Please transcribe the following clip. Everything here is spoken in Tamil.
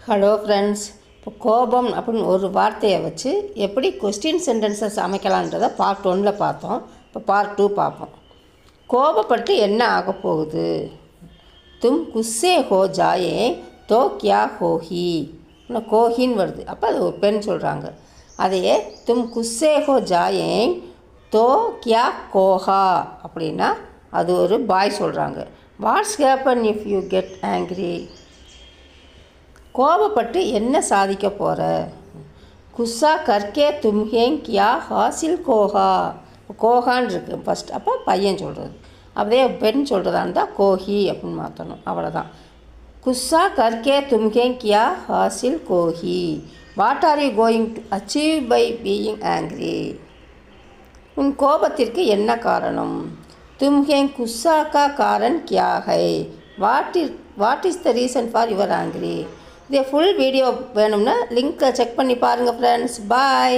ஹலோ ஃப்ரெண்ட்ஸ், இப்போ கோபம் அப்படின்னு ஒரு வார்த்தையை வச்சு எப்படி கொஸ்டின் சென்டென்சஸ் அமைக்கலான்றதை பார்ட் 1ல் பார்த்தோம். இப்போ பார்ட் 2 பார்ப்போம். கோபப்பட்டு என்ன ஆக போகுது? தும் குஸ்ஸே ஹோ ஜாயே தோ கியா ஹோஹி. இன்னும் கோஹின்னு வருது, அப்போ அது ஒரு பெண் சொல்கிறாங்க. அதையே தும் குஸ்ஸே ஹோ ஜாயே தோ கியா கோஹா அப்படின்னா அது ஒரு பாய் சொல்கிறாங்க. Watts happen if you get angry? கோபப்பட்டு என்ன சாதிக்க போகிற? குஸ்ஸா கர்கே தும்ஹேங் கியா ஹாசில் கோஹா. கோஹான் இருக்குது ஃபஸ்ட், அப்போ பையன் சொல்கிறது. அப்படியே பெண் சொல்கிறதா இருந்தால் கோஹி அப்படின்னு மாற்றணும், அவ்வளோதான். குஸ்ஸா கர்கே தும்ஹேங் கியா ஹாசில் கோஹி. What are you going to achieve by being angry? உன் கோபத்திற்கு என்ன காரணம்? தும்ஹேங் குஸ்ஸா கா காரன் கியா ஹை? What is the reason for your angry? இதே ஃபுல் வீடியோ வேணும்னா லிங்க்கை செக் பண்ணி பாருங்கள் ஃப்ரெண்ட்ஸ். பாய்.